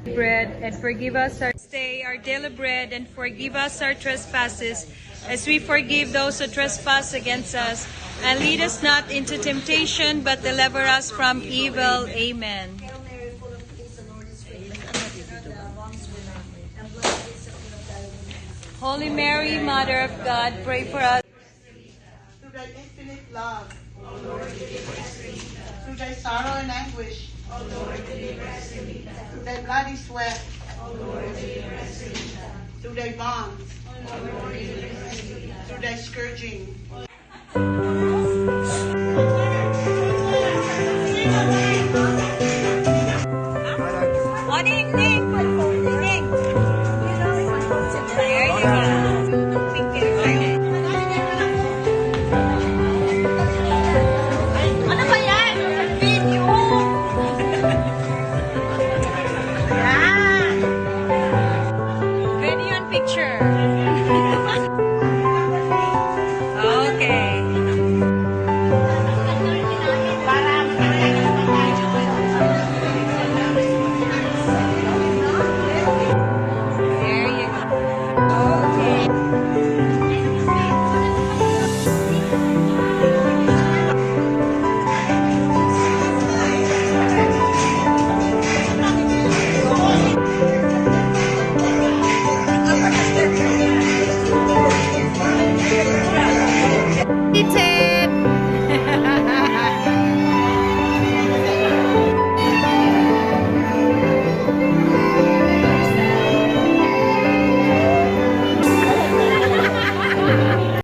bread and forgive us our daily bread and forgive us our trespasses as we forgive those who trespass against us. And lead us not into temptation, but deliver us from evil. Amen. Hail Mary, full of grace, the Lord is with you. Blessed are thou amongst women, and blessed is the fruit of thy womb. Holy Mary, Mother of God, pray for us. Through thy infinite love, through thy sorrow and anguish, through thy bloody sweat, through thy bonds, through thy scourging,